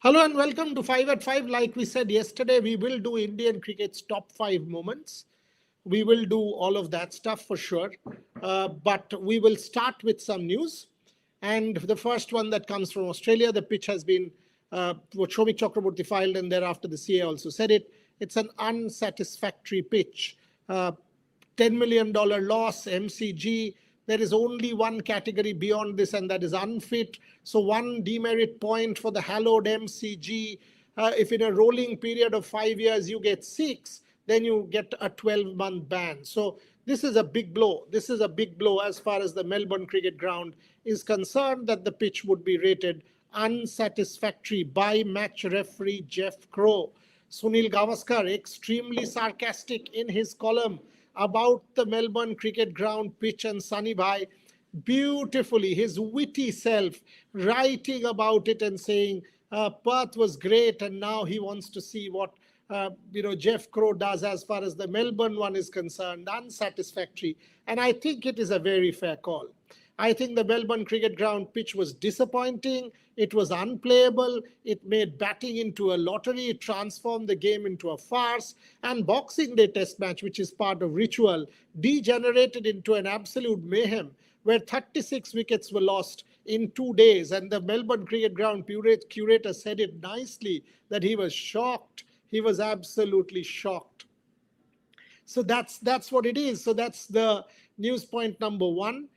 Hello and welcome to 5 at 5. Like we said yesterday, we will do Indian cricket's top 5 moments. We will do all of that stuff for sure. But we will start with some news. And the first one that comes from Australia, the pitch has been what Shomik Chakraborty filed, and thereafter the CA also said it. It's an unsatisfactory pitch. $10 million loss, MCG. There is only one category beyond this, and that is unfit. So one demerit point for the hallowed MCG. If in a rolling period of 5 years you get six, then you get a 12-month ban. So this is a big blow. This is a big blow as far as the Melbourne Cricket Ground is concerned, that the pitch would be rated unsatisfactory by match referee Jeff Crow. Sunil Gavaskar, extremely sarcastic in his column about the Melbourne Cricket Ground pitch and Sunny Bhai, beautifully, his witty self, writing about it and saying Perth was great, and now he wants to see what Jeff Crow does as far as the Melbourne one is concerned, unsatisfactory. And I think it is a very fair call. I think the Melbourne Cricket Ground pitch was disappointing. It was unplayable. It made batting into a lottery. It transformed the game into a farce. And Boxing Day Test match, which is part of ritual, degenerated into an absolute mayhem where 36 wickets were lost in 2 days. And the Melbourne Cricket Ground curator said it nicely that he was shocked. He was absolutely shocked. So that's what it is. So that's the news point number one.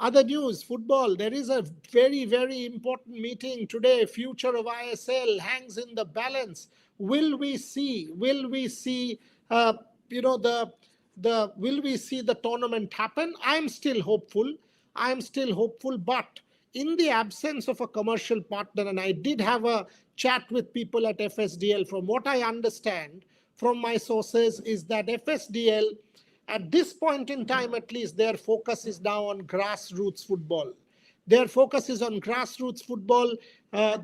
Other news, football. There is a very, very important meeting today. Future of ISL hangs in the balance. Will we see will we see the tournament happen? I'm still hopeful. But in the absence of a commercial partner, and I did have a chat with people at FSDL, from what I understand from my sources is that FSDL, at this point in time, at least, their focus is now on grassroots football. Their focus is on grassroots football.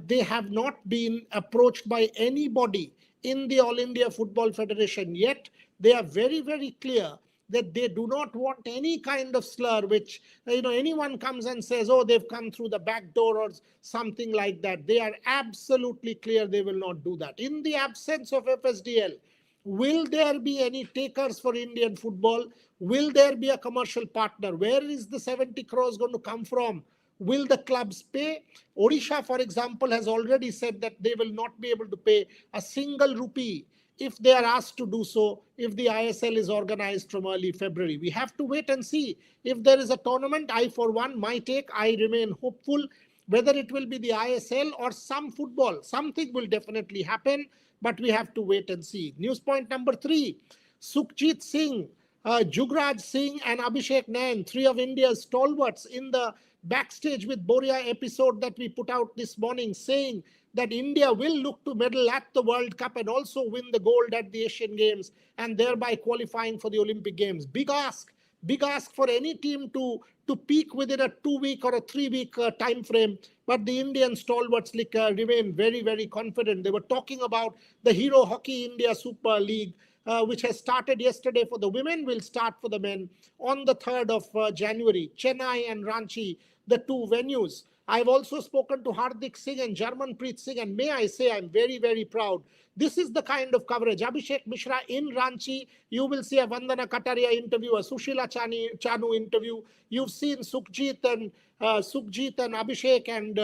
They have not been approached by anybody in the All India Football Federation yet. They are very, very clear that they do not want any kind of slur, which, anyone comes and says, oh, they've come through the back door or something like that. They are absolutely clear they will not do that. In the absence of FSDL, will there be any takers for Indian football? Will there be a commercial partner? Where is the 70 crores going to come from? Will the clubs pay? Odisha, for example, has already said that they will not be able to pay a single rupee if they are asked to do so, if the ISL is organized from early February. We have to wait and see. If there is a tournament, I, for one, I remain hopeful. Whether it will be the ISL or some football, something will definitely happen. But we have to wait and see. News point number 3, Sukhjit Singh, Jugraj Singh and Abhishek Nayan, 3 of India's stalwarts, in the Backstage with Boria episode that we put out this morning, saying that India will look to medal at the World Cup and also win the gold at the Asian Games and thereby qualifying for the Olympic Games. Big ask for any team to peak within a 2-week or a 3-week time frame. But the Indian stalwarts remain very, very confident. They were talking about the Hero Hockey India Super League, which has started yesterday for the women, will start for the men on the 3rd of January. Chennai and Ranchi, the 2 venues. I've also spoken to Hardik Singh and Jarmanpreet Singh, and may I say I'm very, very proud. This is the kind of coverage. Abhishek Mishra in Ranchi, you will see a Vandana Kataria interview, a Sushila Chanu interview. You've seen Sukhjit and Abhishek and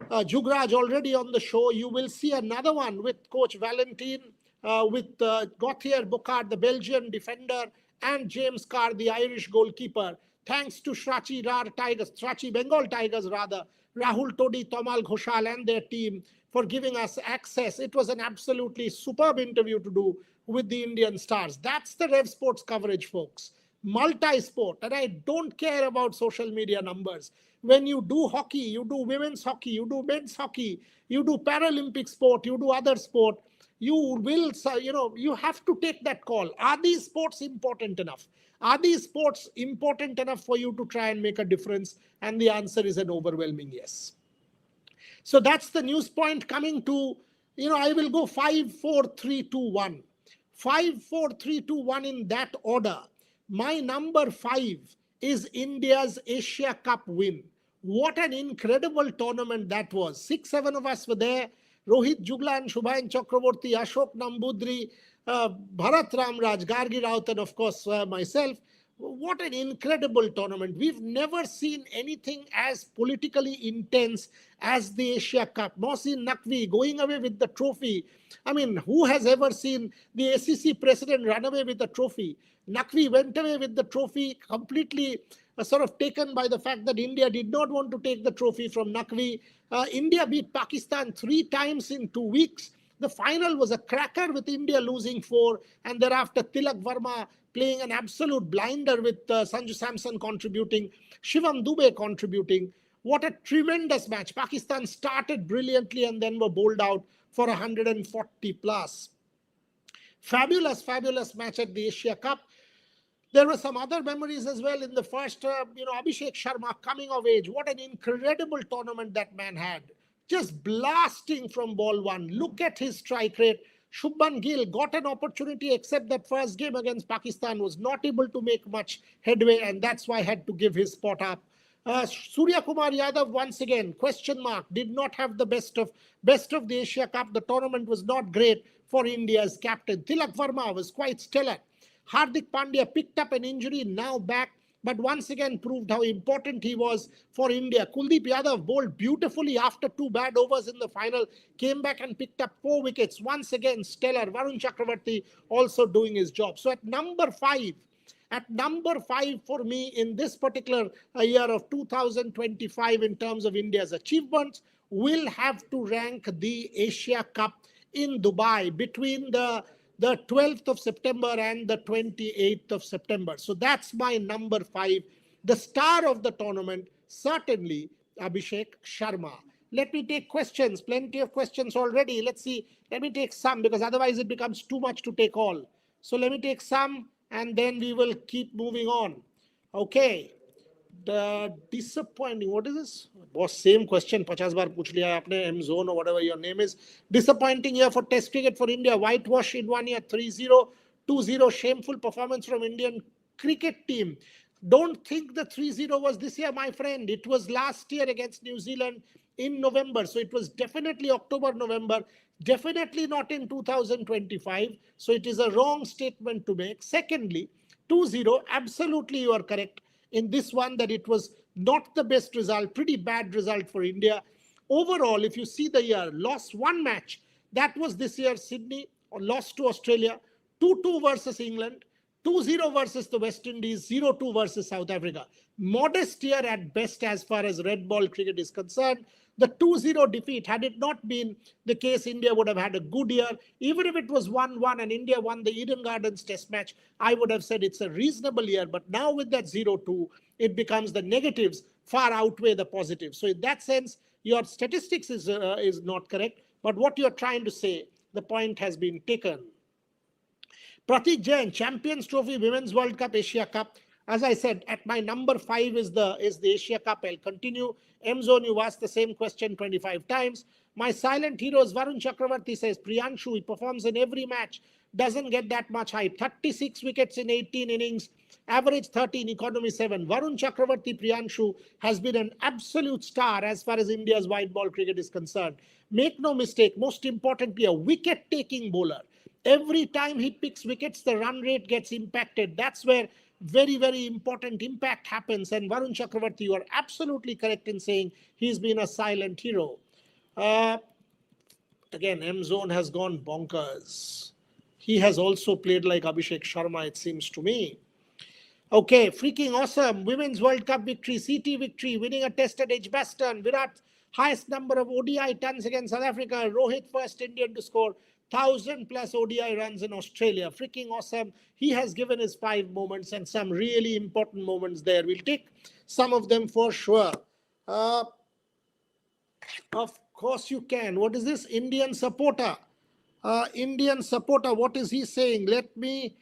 Jugraj already on the show. You will see another one with Coach Valentin, with Gauthier Bocard, the Belgian defender, and James Carr, the Irish goalkeeper. Thanks to Shrachi Bengal Tigers, Rahul Todi, Tomal Ghoshal and their team for giving us access. It was an absolutely superb interview to do with the Indian stars. That's the Rev Sports coverage, folks. Multi-sport. And I don't care about social media numbers. When you do hockey, you do women's hockey, you do men's hockey, you do Paralympic sport, you do other sport, you have to take that call. Are these sports important enough? Are these sports important enough for you to try and make a difference? And the answer is an overwhelming yes. So that's the news point. Coming to, I will go 5, 4, 3, 2, 1. 5, 4, 3, 2, 1 in that order. My number 5 is India's Asia Cup win. What an incredible tournament that was. 6, 7 of us were there. Rohit Jugla and Shubman Chakraborty, Ashok Nambudri, Bharat Ramraj, Gargi Raut, and of course myself. What an incredible tournament. We've never seen anything as politically intense as the Asia Cup. Mohsin Naqvi going away with the trophy. I mean, who has ever seen the ACC president run away with the trophy? Naqvi went away with the trophy completely sort of taken by the fact that India did not want to take the trophy from Naqvi. India beat Pakistan 3 times in 2 weeks. The final was a cracker with India losing 4, and thereafter Tilak Verma playing an absolute blinder with Sanju Samson contributing, Shivam Dube contributing. What a tremendous match. Pakistan started brilliantly and then were bowled out for 140 plus. Fabulous, fabulous match at the Asia Cup. There were some other memories as well in the first, Abhishek Sharma coming of age. What an incredible tournament that man had. Just blasting from ball 1. Look at his strike rate. Shubman Gill got an opportunity, except that first game against Pakistan was not able to make much headway, and that's why I had to give his spot up. Surya Kumar Yadav once again, question mark, did not have the best of the Asia Cup. The tournament was not great for India's captain. Tilak Verma was quite stellar. Hardik Pandya picked up an injury, now back, but once again proved how important he was for India. Kuldeep Yadav bowled beautifully after 2 bad overs in the final, came back and picked up 4 wickets. Once again, stellar. Varun Chakravarti also doing his job. So at number 5 for me in this particular year of 2025 in terms of India's achievements, will have to rank the Asia Cup in Dubai between the 12th of September and the 28th of September. So that's my number 5. The star of the tournament, certainly Abhishek Sharma. Let me take questions. Plenty of questions already. Let's see. Let me take some, because otherwise it becomes too much to take all. So let me take some and then we will keep moving on. Okay. The disappointing, what is this? Boss, same question. 50 baar puch liya aapne, M Zone or whatever your name is. Disappointing year for Test cricket for India. Whitewash in 1 year, 3-0, 2-0. Shameful performance from Indian cricket team. Don't think the 3-0 was this year, my friend. It was last year against New Zealand in November. So it was definitely October, November. Definitely not in 2025. So it is a wrong statement to make. Secondly, 2-0, absolutely you are correct in this one, that it was not the best result, pretty bad result for India. Overall, if you see the year, lost 1 match. That was this year, Sydney, or lost to Australia, 2-2 versus England, 2-0 versus the West Indies, 0-2 versus South Africa. Modest year at best as far as red ball cricket is concerned. The 2-0 defeat, had it not been the case, India would have had a good year. Even if it was 1-1 and India won the Eden Gardens Test match, I would have said it's a reasonable year. But now with that 0-2, it becomes the negatives far outweigh the positives. So in that sense, your statistics is not correct. But what you're trying to say, the point has been taken. Pratik Jain, Champions Trophy, Women's World Cup, Asia Cup. As I said, at my number 5 is the Asia Cup. I'll continue. M Zone, you've asked the same question 25 times. My silent heroes, Varun Chakravarti says, Priyanshu, he performs in every match, doesn't get that much hype. 36 wickets in 18 innings, average 13, economy 7. Varun Chakravarti, Priyanshu, has been an absolute star as far as India's white ball cricket is concerned. Make no mistake, most importantly, a wicket-taking bowler. Every time he picks wickets, the run rate gets impacted. That's where very, very important impact happens. And Varun Chakravarti, you are absolutely correct in saying he's been a silent hero. Again, M Zone has gone bonkers. He has also played like Abhishek Sharma, it seems to me. Okay, freaking awesome. Women's World Cup victory, CT victory, winning a test at Edgbaston. Virat, highest number of ODI tons against South Africa. Rohit, first Indian to score 1,000 plus ODI runs in Australia. Freaking awesome. He has given his 5 moments and some really important moments there. We'll take some of them for sure. Of course you can. What is this? Indian supporter. Indian supporter. What is he saying? Let me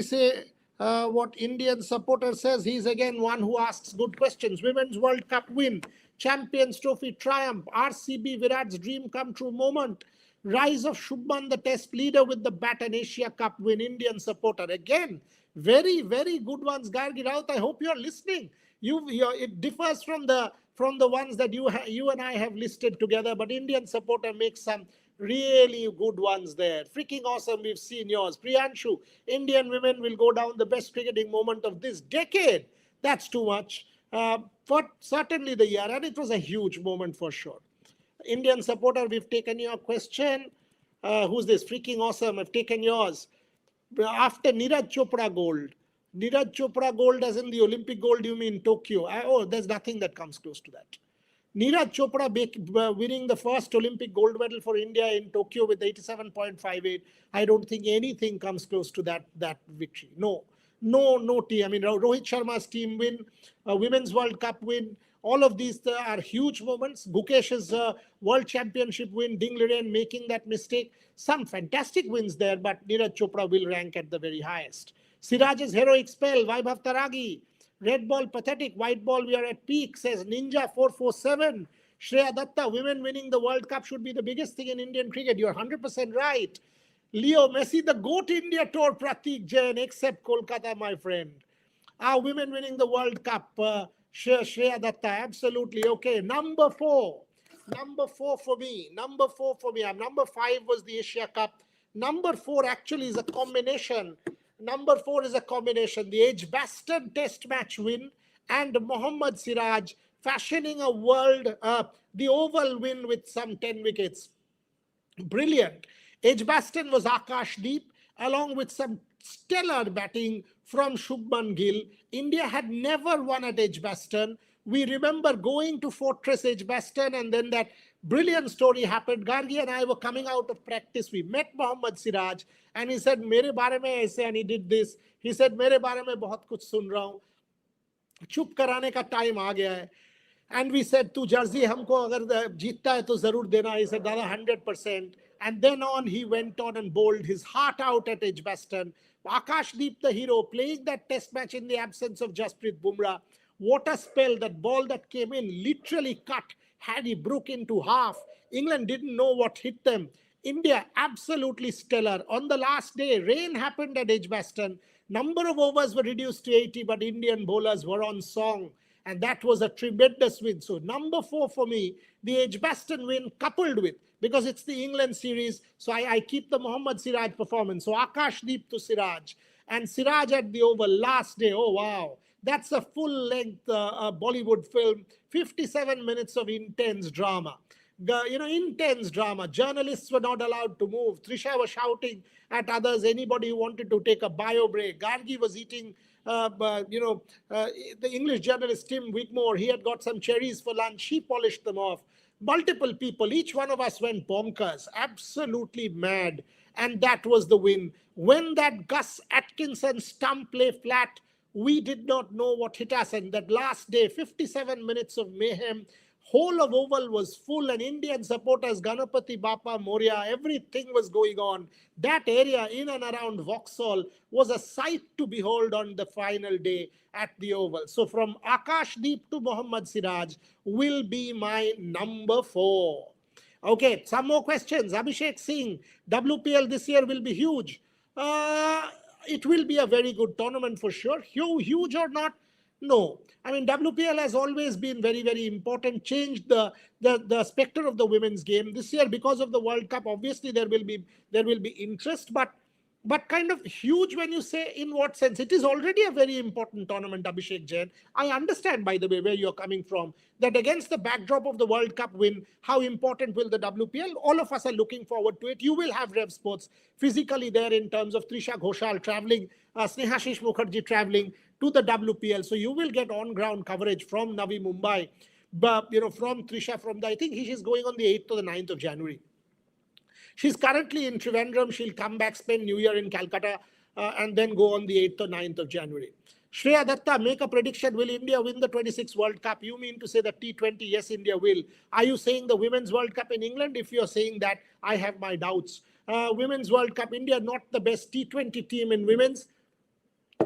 say what Indian supporter says. He's again one who asks good questions. Women's World Cup win. Champions Trophy triumph. RCB Virat's dream come true moment. Rise of Shubman, the test leader with the bat, and Asia Cup win. Indian supporter. Again, very, very good ones. Gargi Raut, I hope you're listening. It differs from the from the ones that you and I have listed together, but Indian supporter makes some really good ones there. Freaking awesome. We've seen yours. Priyanshu, Indian women will go down the best cricketing moment of this decade. That's too much. For certainly the year, and it was a huge moment for sure. Indian supporter, we've taken your question. Who's this? Freaking awesome. I've taken yours. After Neeraj Chopra gold. Neeraj Chopra gold as in the Olympic gold, you mean Tokyo? Oh, there's nothing that comes close to that. Neeraj Chopra winning the first Olympic gold medal for India in Tokyo with 87.58. I don't think anything comes close to that victory. No team. I mean, Rohit Sharma's team win, Women's World Cup win. All of these are huge moments. Gukesh's World Championship win, Ding Liren making that mistake. Some fantastic wins there, but Neeraj Chopra will rank at the very highest. Siraj's heroic spell, Vaibhav Taragi. Red ball pathetic, white ball we are at peak, says Ninja 447. Shreya Datta, women winning the World Cup should be the biggest thing in Indian cricket. You're 100% right. Leo Messi, the GOAT India tour, Pratik Jain, except Kolkata, my friend. Women winning the World Cup, Shreya Datta, absolutely. Okay, number four. Number four for me. Number 5 was the Asia Cup. Number 4 actually is a combination. Number 4 is a combination. The Edgbaston Test match win and Mohammad Siraj fashioning a the Oval win with some 10 wickets. Brilliant. Edgbaston was Akashdeep along with some stellar batting from Shubman Gill. India had never won at Edgbaston. We remember going to Fortress Edgbaston and then that brilliant story happened. Gargi and I were coming out of practice. We met Mohammad Siraj and he said, "Mere baare mein aise," and he did this. He said, "Mere baare mein bahut kuch sun raha hu. Chup karane ka time aa gaya hai." And we said, "Tu jersey humko agar jeetta hai to zarur dena." He said, "Dada, 100%. And then on, he went on and bowled his heart out at Edgbaston. Akashdeep, the hero, playing that test match in the absence of Jasprit Bumrah. What a spell. That ball that came in literally cut Harry Brook into half. England didn't know what hit them. India, absolutely stellar. On the last day, rain happened at Edgbaston. Number of overs were reduced to 80, but Indian bowlers were on song. And that was a tremendous win. So number 4 for me, the Edgbaston win coupled with, because it's the England series, so I keep the Mohammad Siraj performance. So Akashdeep to Siraj. And Siraj at the Oval last day. Oh, wow. That's a full-length Bollywood film. 57 minutes of intense drama. Intense drama. Journalists were not allowed to move. Trisha was shouting at others, anybody who wanted to take a bio break. Gargi was eating, the English journalist Tim Wigmore, he had got some cherries for lunch. He polished them off. Multiple people, each one of us went bonkers, absolutely mad. And that was the win. When that Gus Atkinson stump lay flat, we did not know what hit us. And that last day, 57 minutes of mayhem, whole of Oval was full, and Indian supporters, Ganapati Bappa Moria, everything was going on. That area in and around Vauxhall was a sight to behold on the final day at the Oval. So from Akashdeep to Mohammad Siraj will be my number 4. Okay, some more questions. Abhishek Singh, WPL this year will be huge. It will be a very good tournament for sure. Huge or not? No. I mean, WPL has always been very, very important, changed the specter of the women's game. This year, because of the World Cup, obviously there will be interest, but kind of huge when you say in what sense? It is already a very important tournament, Abhishek Jain. I understand, by the way, where you're coming from, that against the backdrop of the World Cup win, how important will the WPL? All of us are looking forward to it. You will have Rev Sports physically there in terms of Trisha Ghoshal traveling, Snehashish Mukherjee traveling to the WPL. So you will get on-ground coverage from Navi Mumbai, but from Trisha, I think she's going on the 8th or the 9th of January. She's currently in Trivandrum. She'll come back, spend New Year in Calcutta, and then go on the 8th or 9th of January. Shreya Datta, make a prediction. Will India win the 26th World Cup? You mean to say the T20? Yes, India will. Are you saying the Women's World Cup in England? If you're saying that, I have my doubts. Women's World Cup, India not the best T20 team in women's.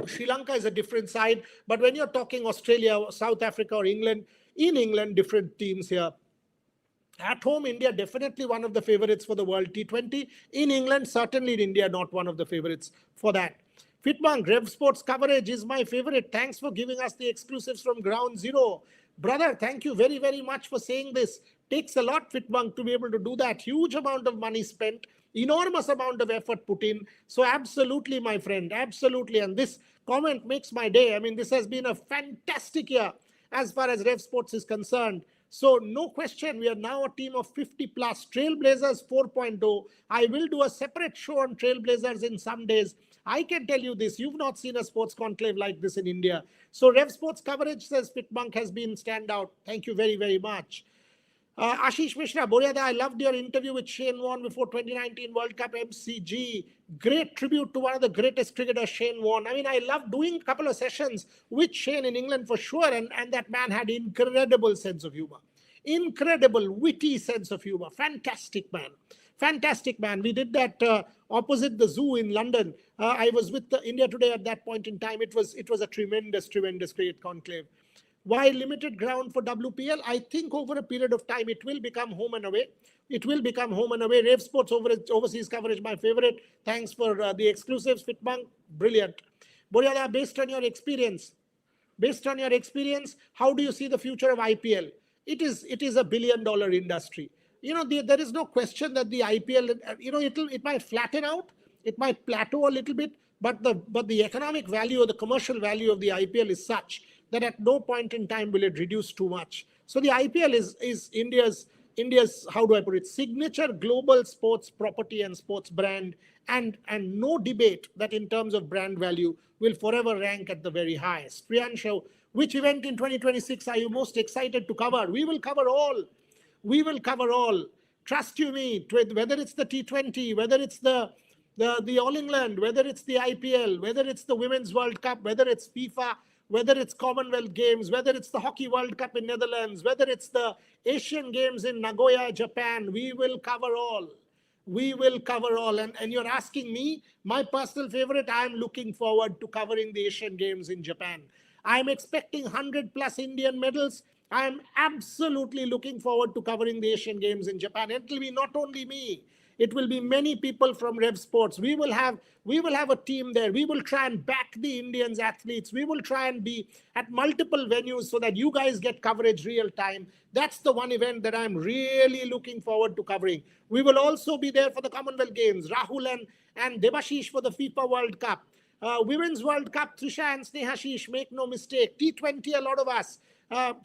Sri Lanka is a different side. But when you're talking Australia, South Africa, or England, in England, different teams here. At home, India definitely one of the favorites for the World T20. In England, certainly in India, not one of the favorites for that. Fitbank, Rev Sports coverage is my favorite. Thanks for giving us the exclusives from Ground Zero. Brother, thank you very, very much for saying this. Takes a lot, Fitbunk, to be able to do that. Huge amount of money spent, enormous amount of effort put in. So absolutely, my friend, absolutely. And this comment makes my day. I mean, this has been a fantastic year as far as Rev Sports is concerned. So no question, we are now a team of 50 plus. Trailblazers 4.0. I will do a separate show on Trailblazers in some days. I can tell you this, you've not seen a sports conclave like this in India. So Rev Sports coverage, says Fitbunk, has been standout. Thank you very, very much. Ashish Mishra, Boryada, I loved your interview with Shane Warne before 2019 World Cup MCG. Great tribute to one of the greatest cricketers, Shane Warne. I mean, I love doing a couple of sessions with Shane in England for sure, and that man had incredible sense of humor. Incredible, witty sense of humor. Fantastic man. Fantastic man. We did that opposite the zoo in London. I was with India Today at that point in time. It was a tremendous, tremendous cricket conclave. Why limited ground for WPL? I think over a period of time, it will become home and away. It will become home and away. Rev Sports overseas coverage, my favorite. Thanks for the exclusives, Fitbunk. Brilliant. Boryada, based on your experience, how do you see the future of IPL? It is a $1 billion industry. You know, there is no question that the IPL, you know, it might flatten out, it might plateau a little bit, but the economic value or the commercial value of the IPL is such that at no point in time will it reduce too much. So the IPL is India's, how do I put it, signature global sports property and sports brand, and no debate that in terms of brand value will forever rank at the very highest. Priyanshu, which event in 2026 are you most excited to cover? We will cover all. We will cover all. Trust you me, whether it's the T20, whether it's the All England, whether it's the IPL, whether it's the Women's World Cup, whether it's FIFA, whether it's Commonwealth Games, whether it's the Hockey World Cup in Netherlands, whether it's the Asian Games in Nagoya, Japan, we will cover all. We will cover all. And you're asking me, my personal favorite, I'm looking forward to covering the Asian Games in Japan. I'm expecting 100 plus Indian medals. I'm absolutely looking forward to covering the Asian Games in Japan. It will be not only me. It will be many people from Rev Sports. We will have a team there. We will try and back the Indians athletes. We will try and be at multiple venues so that you guys get coverage real time. That's the one event that I'm really looking forward to covering. We will also be there for the Commonwealth Games. Rahul and Debashish for the FIFA World Cup. Women's World Cup, Trisha and Snehashish, make no mistake. T20, a lot of us.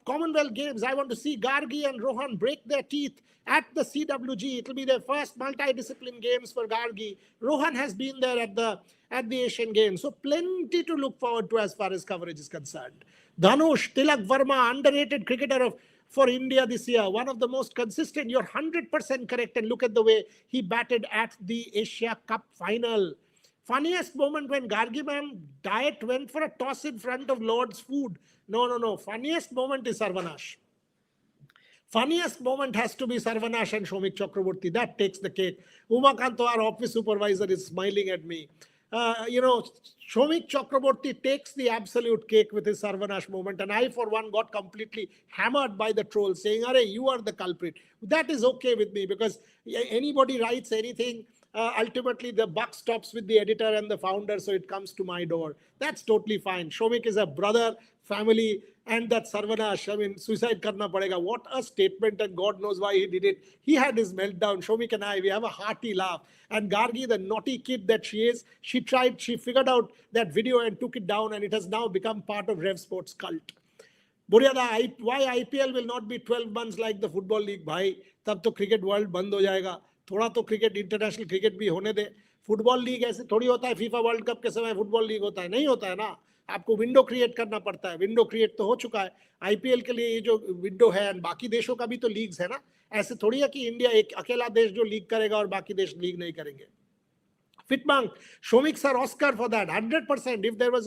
Commonwealth Games, I want to see Gargi and Rohan break their teeth at the CWG. It will be their first multidiscipline games for Gargi. Rohan has been there at the Asian Games. So plenty to look forward to as far as coverage is concerned. Dhanush, Tilak Verma, underrated cricketer for India this year. One of the most consistent. You're 100% correct. And look at the way he batted at the Asia Cup final. Funniest moment when Gargi ma'am diet went for a toss in front of Lord's food. No. Funniest moment is Sarvanash. Funniest moment has to be Sarvanash and Shomik Chakraborty. That takes the cake. Umakant, our office supervisor, is smiling at me. Shomik Chakraborty takes the absolute cake with his Sarvanash moment. And I, for one, got completely hammered by the trolls saying, "Arey, you are the culprit." That is okay with me because anybody writes anything, ultimately the buck stops with the editor and the founder, so it comes to my door. That's totally fine. Shomik is a brother, family, and that Sarvanash, I mean, suicide karna padega. What a statement, and God knows why he did it. He had his meltdown. Shomik and I, we have a hearty laugh. And Gargi, the naughty kid that she is, she figured out that video and took it down, and it has now become part of Rev Sports cult. Buryada, why IPL will not be 12 months like the Football League? Bhai, tab to cricket world band ho jayega. थोड़ा तो cricket international cricket भी होने दे. Football league ऐसे थोड़ी होता है FIFA world cup के समय फुटबॉल लीग होता है, नहीं होता है ना. आपको विंडो क्रिएट करना पड़ता है. विंडो क्रिएट तो हो चुका है आईपीएल के लिए. ये जो विंडो है, बाकी देशों का भी तो लीग्स है ना. ऐसे थोड़ी है कि इंडिया एक अकेला देश जो लीग करेगा और बाकी देश लीग नहीं करेंगे. Fitbunk, Shomik sir Oscar for that, 100%. If there was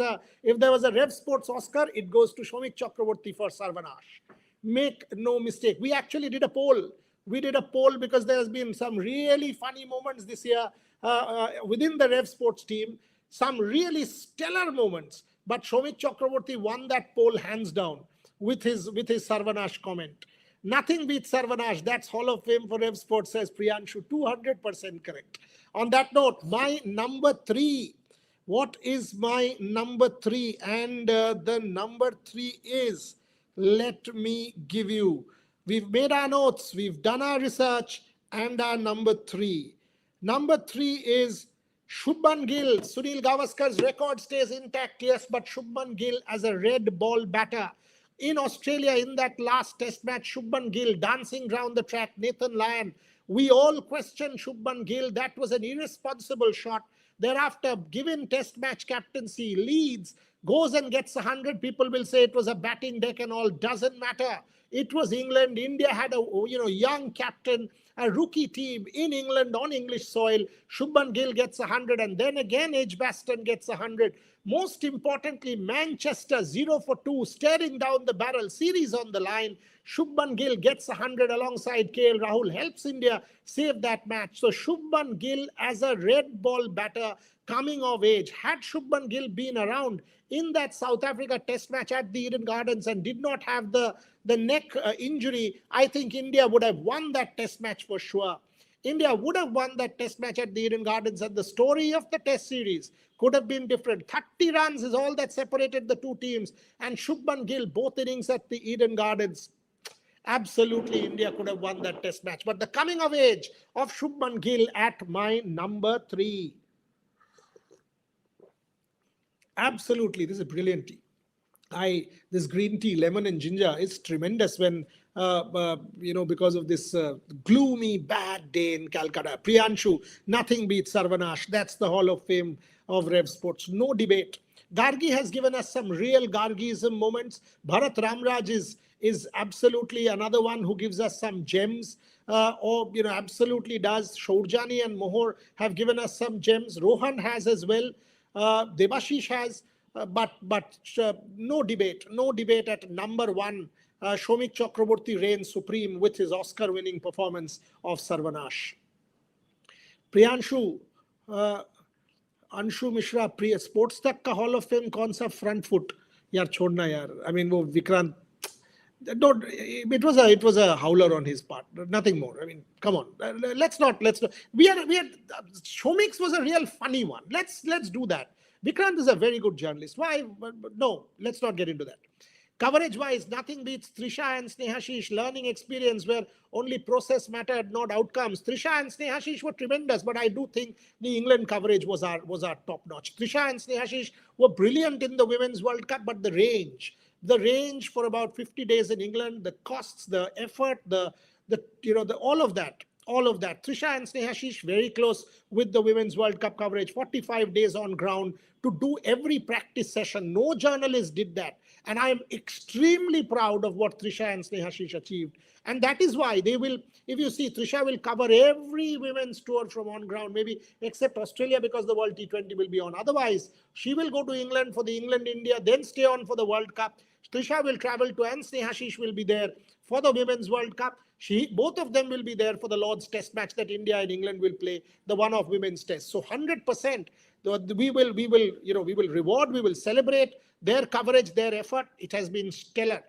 a Rev Sports Oscar, it goes to Shomik Chakraborty for Sarvanash. Make no mistake. We actually did a poll. We did a poll because there has been some really funny moments this year within the Rev Sports team. Some really stellar moments. But Shomik Chakraborty won that poll hands down with his Sarvanash comment. Nothing beats Sarvanash. That's Hall of Fame for Rev Sports, says Priyanshu. 200% correct. On that note, my number 3. What is my number 3? And the number 3 is, Let me give you. We've made our notes, we've done our research, and our number three. Number three is Shubman Gill. Sunil Gavaskar's record stays intact, yes, but Shubman Gill as a red ball batter. In Australia, in that last test match, Shubman Gill dancing round the track, Nathan Lyon. We all questioned Shubman Gill. That was an irresponsible shot. Thereafter, given test match captaincy, leads, goes and gets 100. People will say it was a batting deck and all. Doesn't matter. It was England. India had a young captain, a rookie team in England on English soil. Shubman Gill gets 100, and then again Edgbaston gets 100. Most importantly, Manchester 0 for 2, staring down the barrel, series on the line. Shubman Gill gets 100 alongside KL Rahul, helps India save that match. So Shubman Gill as a red ball batter coming of age. Had Shubman Gill been around in that South Africa test match at the Eden Gardens and did not have the neck injury, I think India would have won that test match for sure. India would have won that test match at the Eden Gardens, and the story of the test series could have been different. 30 runs is all that separated the two teams, and Shubman Gill, both innings at the Eden Gardens. Absolutely, India could have won that test match. But the coming of age of Shubman Gill at my number three. Absolutely, this is brilliant tea. This green tea, lemon and ginger, is tremendous when because of this gloomy bad day in Calcutta. Priyanshu, nothing beats Sarvanash. That's the Hall of Fame of Rev Sports. No debate. Gargi has given us some real Gargiism moments. Bharat Ramraj is absolutely another one who gives us some gems. Absolutely does. Shourjani and Mohor have given us some gems. Rohan has as well. Debashish has. But no debate at number one. Shomik Chakraborty reigns supreme with his Oscar-winning performance of Sarvanash. Priyanshu, Anshu Mishra, Sports तक का Hall of Fame कौन सा front foot यार छोड़ना यार. I mean वो Vikrant. Don't, it was a howler on his part, nothing more. I mean, come on, let's not. We are. Shomik's was a real funny one. Let's do that. Vikrant is a very good journalist. Why? No, let's not get into that. Coverage-wise, nothing beats Trisha and Snehashish learning experience where only process mattered, not outcomes. Trisha and Snehashish were tremendous, but I do think the England coverage was our top-notch. Trisha and Snehashish were brilliant in the Women's World Cup, but the range for about 50 days in England, the costs, the effort, all of that. Trisha and Snehashish very close with the Women's World Cup coverage, 45 days on ground to do every practice session. No journalist did that. And I am extremely proud of what Trisha and Snehashish achieved. And that is why they will, if you see, Trisha will cover every women's tour from on ground, maybe except Australia because the World T20 will be on. Otherwise, she will go to England for the England-India, then stay on for the World Cup. Trisha will travel to, and Snehashish will be there for the Women's World Cup. Both of them will be there for the Lord's Test match that India and England will play, the one-off women's test. So 100%, we will reward, we will celebrate their coverage, their effort. It has been stellar.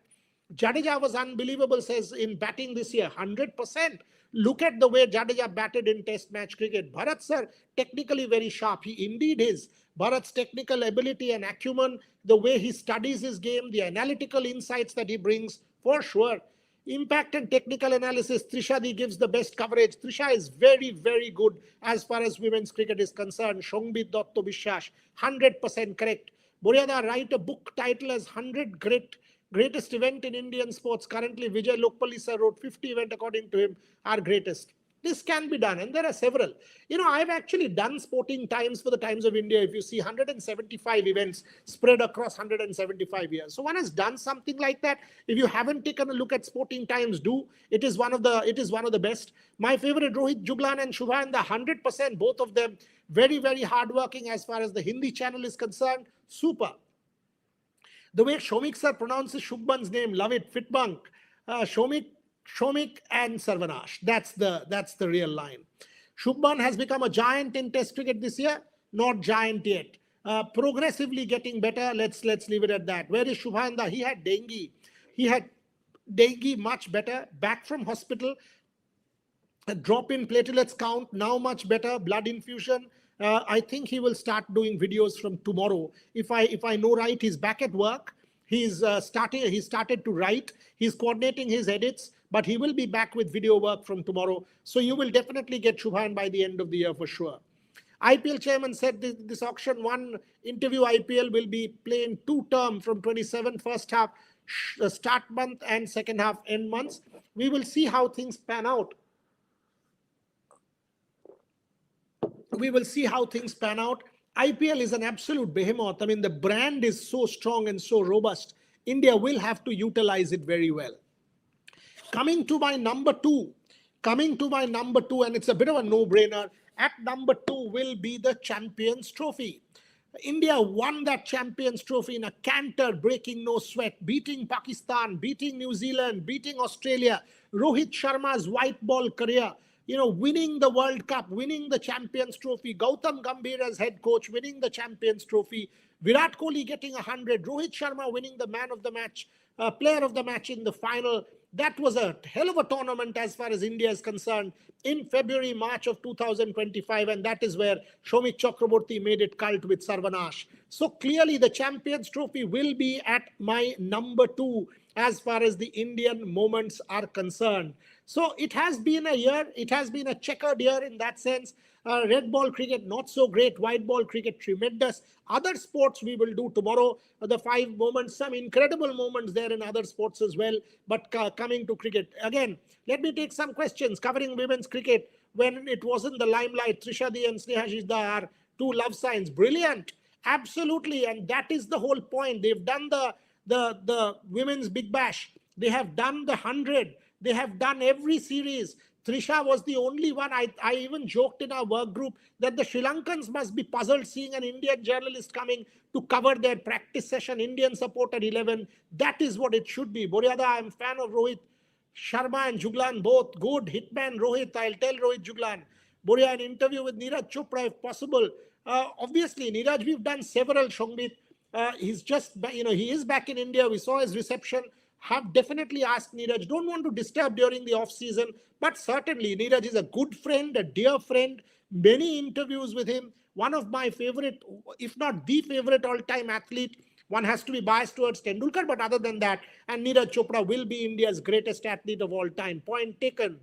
Jadeja was unbelievable, says, in batting this year, 100%. Look at the way Jadeja batted in test match cricket. Bharat sir, technically very sharp. He indeed is. Bharat's technical ability and acumen, the way he studies his game, the analytical insights that he brings, for sure. Impact and technical analysis, Trisha gives the best coverage. Trisha is very, very good as far as women's cricket is concerned. Shongbit Dotto Bishash, 100% correct. Buryada write a book title as 100 greatest event in Indian sports. Currently, Vijay Lokpally sir wrote 50 event according to him are greatest. This can be done, and there are several. I've actually done Sporting Times for the Times of India. If you see 175 events spread across 175 years. So one has done something like that. If you haven't taken a look at Sporting Times, do. It is one of the best. My favorite, Rohit Juglan and Shubhan, 100%, both of them, very, very hardworking as far as the Hindi channel is concerned. Super. The way Shomik sir pronounces Shubman's name, love it. Fitbunk. Shomik and Sarvanash. That's the real line. Shubman has become a giant in Test cricket this year. Not giant yet. Progressively getting better. Let's leave it at that. Where is Shubhanda? He had dengue much better. Back from hospital. A drop in platelets count. Now much better. Blood infusion. I think he will start doing videos from tomorrow. If I know right, he's back at work. He started to write. He's coordinating his edits, but he will be back with video work from tomorrow. So you will definitely get Shubhan by the end of the year for sure. IPL chairman said this auction one interview IPL will be playing two term from 27 first half start month and second half end months. We will see how things pan out. We will see how things pan out. IPL is an absolute behemoth. I mean, the brand is so strong and so robust. India will have to utilize it very well. Coming to my number two, and it's a bit of a no-brainer. At number two will be the Champions Trophy. India won that Champions Trophy in a canter, breaking no sweat, beating Pakistan, beating New Zealand, beating Australia. Rohit Sharma's white ball career, winning the World Cup, winning the Champions Trophy. Gautam Gambhir as head coach, winning the Champions Trophy. Virat Kohli getting 100. Rohit Sharma winning the man of the match, player of the match in the final. That was a hell of a tournament as far as India is concerned in February, March of 2025. And that is where Shomik Chakraborty made it cult with Sarvanash. So clearly the Champions Trophy will be at my number two as far as the Indian moments are concerned. So it has been a year. It has been a checkered year in that sense. Red ball cricket, not so great. White ball cricket, tremendous. Other sports we will do tomorrow. The 5 moments, some incredible moments there in other sports as well. But coming to cricket, again, let me take some questions covering women's cricket. When it wasn't the limelight, Trishadi and Snehashida are 2 love signs. Brilliant. Absolutely. And that is the whole point. They've done the women's Big Bash. They have done the 100. They have done every series. Trisha was the only one. I even joked in our work group that the Sri Lankans must be puzzled seeing an Indian journalist coming to cover their practice session, Indian support at 11. That is what it should be. Boryada, I'm a fan of Rohit Sharma and Juglan, both good. Hitman Rohit, I'll tell Rohit Juglan. Borya, an interview with Neeraj Chopra if possible. Obviously, Neeraj, we've done several, Shongbit. He's just, he is back in India. We saw his reception. Have definitely asked Neeraj. Don't want to disturb during the off season, but certainly Neeraj is a good friend, a dear friend. Many interviews with him. One of my favorite, if not the favorite all-time athlete. One has to be biased towards Tendulkar, but other than that, and Neeraj Chopra will be India's greatest athlete of all time. Point taken.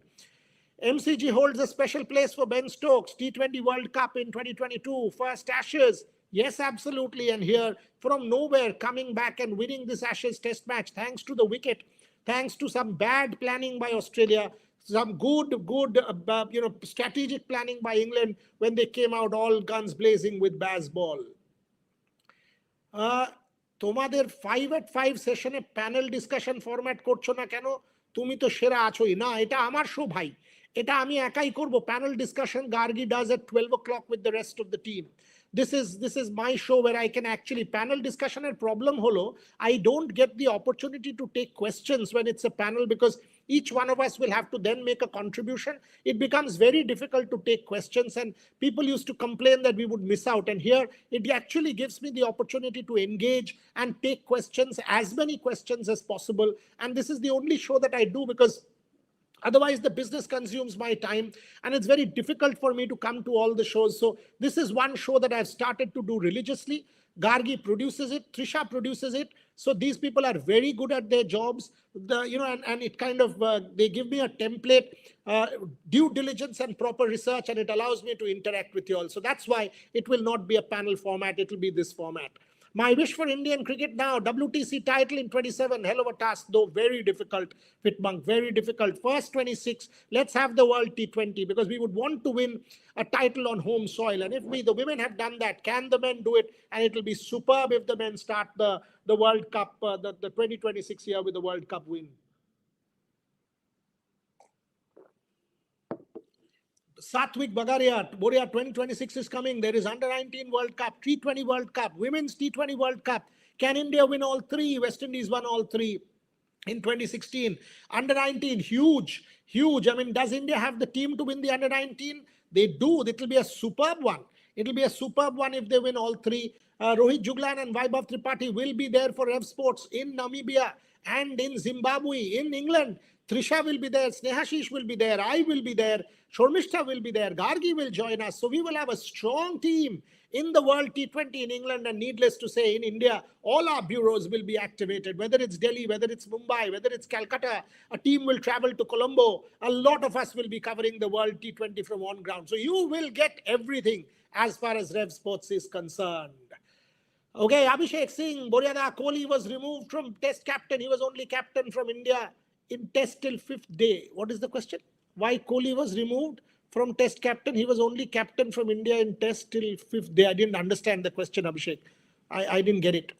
MCG holds a special place for Ben Stokes. T20 World Cup in 2022. First Ashes. Yes, absolutely. And here, from nowhere, coming back and winning this Ashes test match, thanks to the wicket, thanks to some bad planning by Australia, some good, strategic planning by England when they came out all guns blazing with Bazball. তোমাদের 5-at-5 সেশনে panel discussion format করছো না কেন? তুমি তো সেরা আছোই না, এটা আমার শো ভাই, এটা আমি একাই করব। Panel discussion Gargi does at 12 o'clock with the rest of the team. This is my show where I can actually panel discussion. And problem holo, I don't get the opportunity to take questions when it's a panel because each one of us will have to then make a contribution. It becomes very difficult to take questions and people used to complain that we would miss out. And here it actually gives me the opportunity to engage and take questions, as many questions as possible. And this is the only show that I do because otherwise, the business consumes my time and it's very difficult for me to come to all the shows. So this is one show that I've started to do religiously. Gargi produces it. Trisha produces it. So these people are very good at their jobs. And it kind of, they give me a template, due diligence and proper research, and it allows me to interact with you all. So that's why it will not be a panel format. It will be this format. My wish for Indian cricket now, WTC title in 27, hell of a task, though very difficult, Fitmonk, very difficult. First 26, let's have the World T20 because we would want to win a title on home soil. And if the women have done that, can the men do it? And it will be superb if the men start the World Cup, the 2026 year with the World Cup win. Satvik Bagaria, Boria 2026 is coming. There is Under-19 World Cup, T20 World Cup, Women's T20 World Cup. Can India win all 3? West Indies won all 3 in 2016. Under-19, huge. I mean, does India have the team to win the Under-19? They do. It will be a superb one. It will be a superb one if they win all 3. Rohit Juglan and Vaibhav Tripathi will be there for Rev Sports in Namibia and in Zimbabwe, in England. Trisha will be there, Snehashish will be there, I will be there, Shormishta will be there, Gargi will join us. So we will have a strong team in the World T20 in England, and needless to say, in India, all our bureaus will be activated, whether it's Delhi, whether it's Mumbai, whether it's Calcutta. A team will travel to Colombo. A lot of us will be covering the World T20 from on ground. So you will get everything as far as Rev Sports is concerned. Okay, Abhishek Singh, Boryada Kohli was removed from Test captain. He was only captain from India in Test till 5th day. What is the question? Why Kohli was removed from Test captain? He was only captain from India in Test till 5th day. I didn't understand the question, Abhishek. I didn't get it.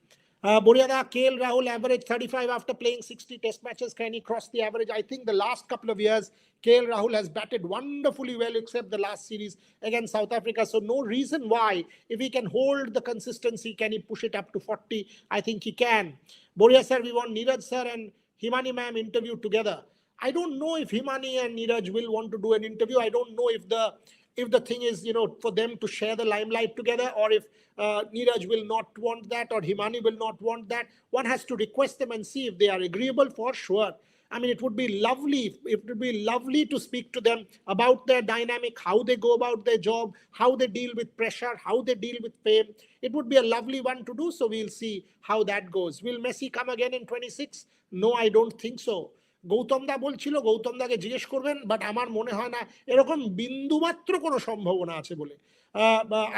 Boryada, KL Rahul averaged 35 after playing 60 Test matches. Can he cross the average? I think the last couple of years, KL Rahul has batted wonderfully well, except the last series against South Africa. So no reason why, if he can hold the consistency, can he push it up to 40? I think he can. Boria sir, we want Neeraj sir and Himani ma'am interviewed together. I don't know if Himani and Neeraj will want to do an interview. I don't know if the thing is, for them to share the limelight together, or if Neeraj will not want that, or Himani will not want that. One has to request them and see if they are agreeable, for sure. I mean, it would be lovely. It would be lovely to speak to them about their dynamic, how they go about their job, how they deal with pressure, how they deal with fame. It would be a lovely one to do. So we'll see how that goes. Will Messi come again in 26? No, I don't think so. Gautam দা বলছিল গৌতম দাকে জিজ্ঞেস করবেন, but আমার মনে হয় না এরকম বিন্দুমাত্র কোনো সম্ভাবনা আছে বলে।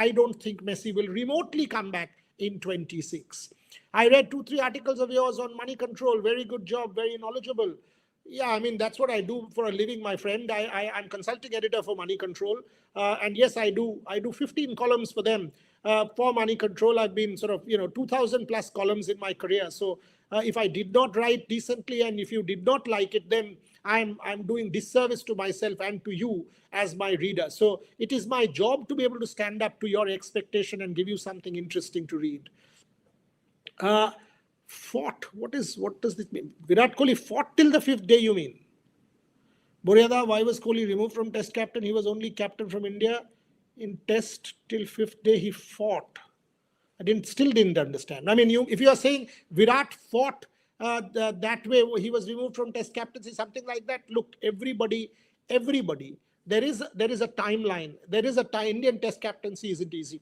I don't think Messi will remotely come back in 26. I read 2-3 articles of yours on money control. Very good job, very knowledgeable. Yeah, I mean, that's what I do for a living, my friend. I'm consulting editor for Money Control. And yes, I do 15 columns for them. For Money Control, I've been sort of, 2,000 plus columns in my career. So if I did not write decently, and if you did not like it, then I'm doing disservice to myself and to you as my reader. So it is my job to be able to stand up to your expectation and give you something interesting to read. Fought. What does this mean? Virat Kohli fought till the 5th day, you mean? Boryada, why was Kohli removed from Test captain? He was only captain from India in Test till 5th day. He fought. Still didn't understand. I mean, if you are saying Virat fought that way, he was removed from Test captaincy, something like that. Look, everybody, there is a timeline. Indian Test captaincy isn't easy.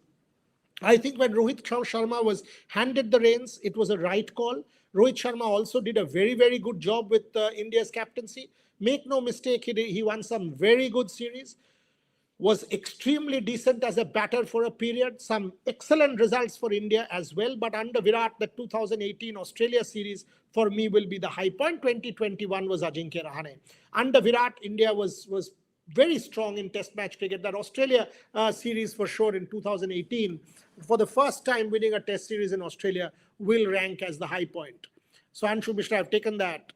I think when Rohit Sharma was handed the reins, it was a right call. Rohit Sharma also did a very, very good job with India's captaincy. Make no mistake, he won some very good series, was extremely decent as a batter for a period, some excellent results for India as well. But under Virat, the 2018 Australia series for me will be the high point. 2021 was Ajinkya Rahane. Under Virat, India was very strong in Test match cricket. That Australia series for sure in 2018, for the first time winning a Test series in Australia, will rank as the high point. So Anshu Mishra, I've taken that.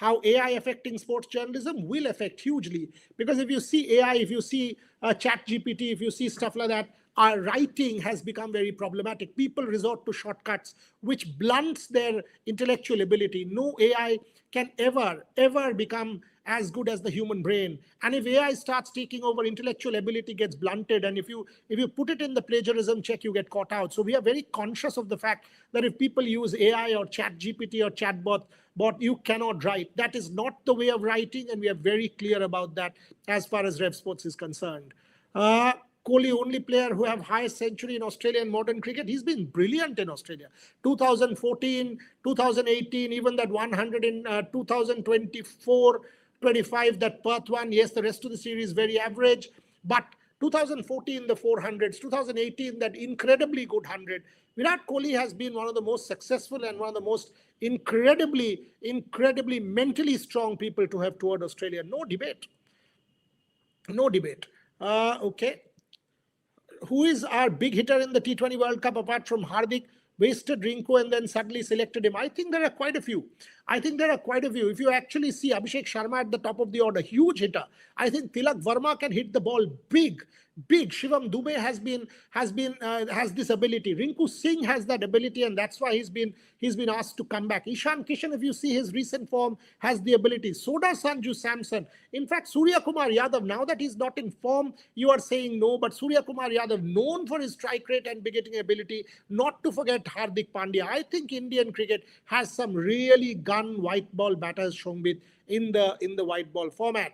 How AI affecting sports journalism will affect hugely, because if you see AI, if you see chat GPT, if you see stuff like that, our writing has become very problematic. People resort to shortcuts, which blunts their intellectual ability. No AI can ever become as good as the human brain. And if AI starts taking over, intellectual ability gets blunted. And if you put it in the plagiarism check, you get caught out. So we are very conscious of the fact that if people use AI or chat GPT or chatbot, you cannot write. That is not the way of writing, and we are very clear about that as far as Rev Sports is concerned. Kohli, only player who have highest century in Australian modern cricket. He's been brilliant in Australia. 2014, 2018, even that 100 in 2024, 25, that Perth one. Yes, the rest of the series very average. But 2014, the 400s, 2018, that incredibly good 100. Virat Kohli has been one of the most successful and one of the most incredibly mentally strong people to have toured Australia. No debate. Okay. Who is our big hitter in the T20 World Cup apart from Hardik? Wasted Rinko and then suddenly selected him. I think there are quite a few. If you actually see Abhishek Sharma at the top of the order, huge hitter. I think Tilak Verma can hit the ball big. Shivam Dubey has this ability. Rinku Singh has that ability, and that's why he's been asked to come back. Ishan Kishan, if you see his recent form, has the ability. So does Sanju Samson. In fact, Surya Kumar Yadav, now that he's not in form, you are saying no, but Surya Kumar Yadav, known for his strike rate and big hitting ability, not to forget Hardik Pandya. I think Indian cricket has some really run white ball batters, Shongbit, in the white ball format.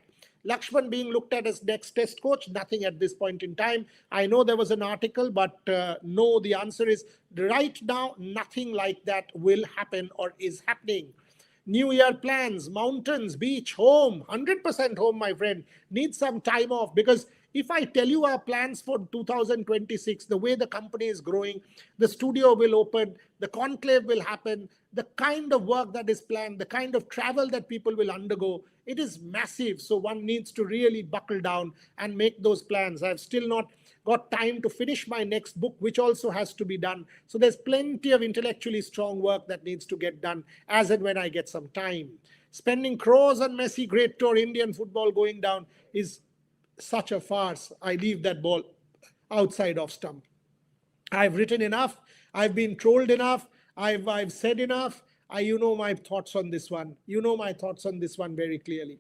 Lakshman being looked at as next test coach, nothing at this point in time. I know there was an article, but no, the answer is right now, nothing like that will happen or is happening. New Year plans, mountains, beach, home, 100% home, my friend. Need some time off, because if I tell you our plans for 2026, the way the company is growing, the studio will open, the conclave will happen, the kind of work that is planned, the kind of travel that people will undergo, it is massive. So one needs to really buckle down and make those plans. I've still not got time to finish my next book, which also has to be done. So there's plenty of intellectually strong work that needs to get done as and when I get some time. Spending crores on Messi, great tour, Indian football going down is such a farce. I leave that ball outside off stump. I've written enough. I've been trolled enough. I've said enough. You know my thoughts on this one. You know my thoughts on this one very clearly.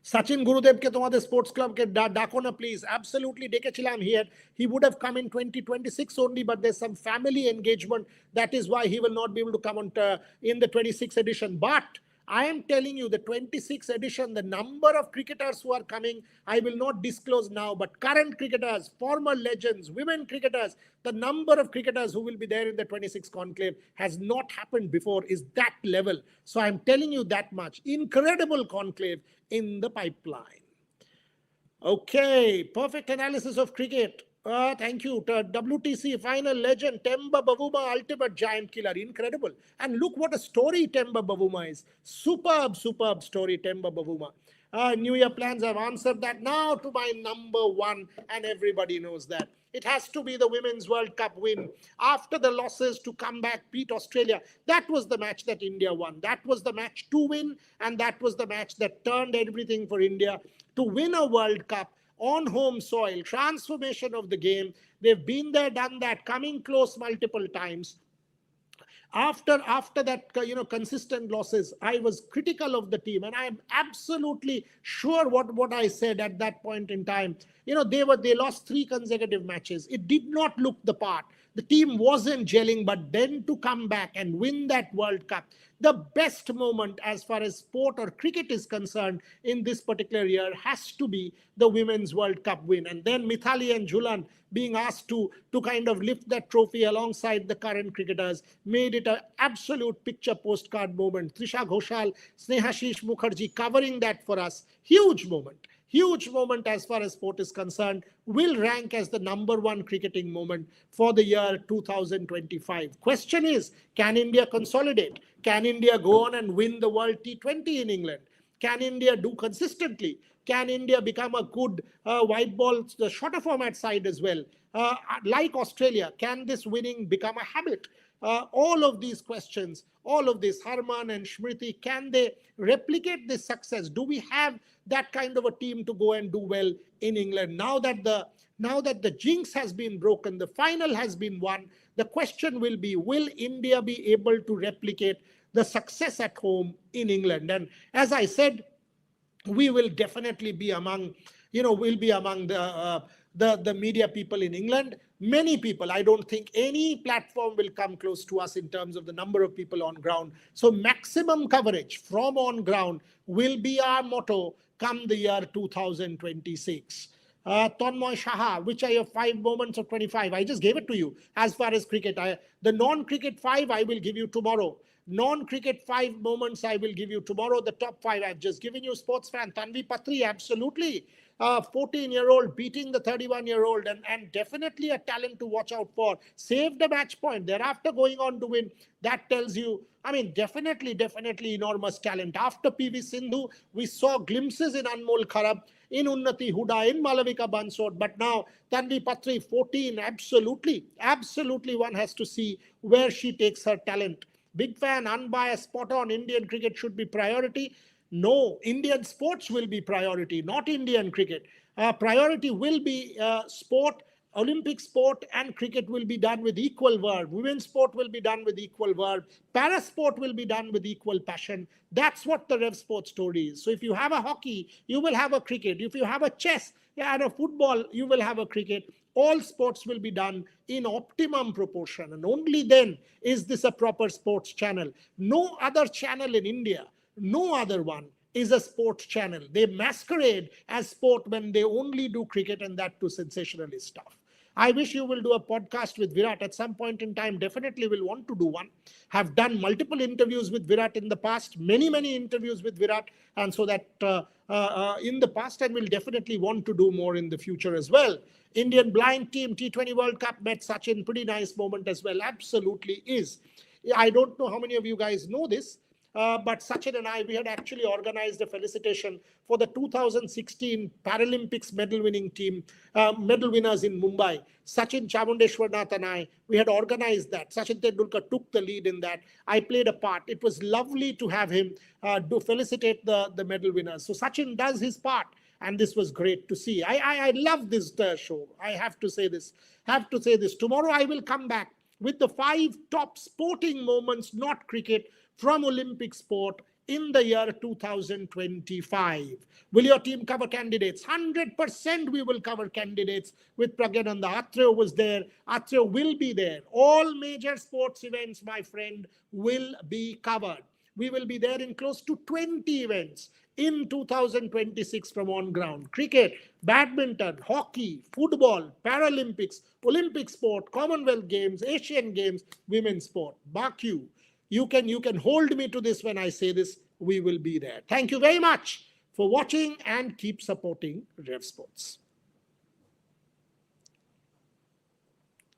Sachin Gurudev ke tomade sports club ke dako na please. Absolutely dekechilam he would have come in 2026 only, but there's some family engagement. That is why he will not be able to come on in the 26th edition. But I am telling you, the 26th edition, the number of cricketers who are coming, I will not disclose now, but current cricketers, former legends, women cricketers, the number of cricketers who will be there in the 26th conclave has not happened before, is that level. So I'm telling you that much. Incredible conclave in the pipeline. Okay, perfect analysis of cricket. Thank you. WTC final legend, Temba Bavuma, ultimate giant killer. Incredible. And look what a story Temba Bavuma is. Superb, superb story, Temba Bavuma. New Year plans, I've answered that. Now to my number one, and everybody knows that. It has to be the Women's World Cup win. After the losses, to come back, beat Australia. That was the match that India won. That was the match to win, and that was the match that turned everything for India to win a World Cup on home soil. Transformation of the game. They've been there, done that, coming close multiple times. After that, consistent losses, I was critical of the team, and I am absolutely sure what I said at that point in time. They lost 3 consecutive matches. It did not look the part. The team wasn't gelling, but then to come back and win that World Cup, the best moment as far as sport or cricket is concerned in this particular year has to be the Women's World Cup win. And then Mithali and Jhulan being asked to kind of lift that trophy alongside the current cricketers made it an absolute picture postcard moment. Trisha Ghoshal, Snehashish Mukherjee covering that for us. Huge moment. Huge moment as far as sport is concerned, will rank as the number one cricketing moment for the year 2025. Question is, can India consolidate? Can India go on and win the World T20 in England? Can India do consistently? Can India become a good white ball, the shorter format side as well? Like Australia, can this winning become a habit? All of these questions, all of this, Harman and Smriti, can they replicate this success? Do we have that kind of a team to go and do well in England? Now that the jinx has been broken, the final has been won, the question will be, will India be able to replicate the success at home in England? And as I said, we will definitely be among, we'll be among the media people in England. Many people, I don't think any platform will come close to us in terms of the number of people on ground. So maximum coverage from on ground will be our motto come the year 2026. Tanmoy Shaha, which are your 5 moments of 25? I just gave it to you. As far as cricket, the non-cricket 5 I will give you tomorrow. Non-cricket 5 moments I will give you tomorrow. The top 5 I've just given you. Sports fan Tanvi Patri, absolutely. 14-year-old beating the 31-year-old, and definitely a talent to watch out for. Saved a match point, thereafter going on to win. That tells you, definitely enormous talent. After PV Sindhu, we saw glimpses in Anmol Kharab, in Unnati Huda, in Malavika Bansod. But now, Tanvi Patri, 14, absolutely one has to see where she takes her talent. Big fan, unbiased, spot on. Indian cricket should be priority. No, Indian sports will be priority, not Indian cricket. Priority will be sport, Olympic sport, and cricket will be done with equal verve. Women's sport will be done with equal verve. Para sport will be done with equal passion. That's what the Rev Sport story is. So if you have a hockey, you will have a cricket. If you have a chess, Yeah, and a football, you will have a cricket. All sports will be done in optimum proportion, and only then is this a proper sports channel. No other channel in India, no other one is a sports channel. They masquerade as sport when they only do cricket, and that too sensationalist stuff. I wish you will do a podcast with Virat at some point in time. Definitely will want to do one. Have done multiple interviews with Virat in the past, many interviews with Virat, and so that in the past, and will definitely want to do more in the future as well. Indian blind team T20 World Cup met Sachin. Pretty nice moment as well. Absolutely is. I don't know how many of you guys know this, but Sachin and I, we had actually organized a felicitation for the 2016 Paralympics medal winning team, medal winners in Mumbai. Sachin Chamundeshwarnath and I, we had organized that. Sachin Tendulkar took the lead in that. I played a part. It was lovely to have him do felicitate the medal winners. So Sachin does his part. And this was great to see. I love this show. I have to say this. Have to say this. Tomorrow I will come back with the 5 top sporting moments, not cricket, from Olympic sport in the year 2025. Will your team cover candidates? 100% we will cover candidates with Pragyananda. Atreo was there. Atreo will be there. All major sports events, my friend, will be covered. We will be there in close to 20 events in 2026 from on ground. Cricket, badminton, hockey, football, Paralympics, Olympic sport, Commonwealth Games, Asian Games, women's sport. Mark you can hold me to this when I say this. We will be there. Thank you very much for watching and keep supporting Rev Sports.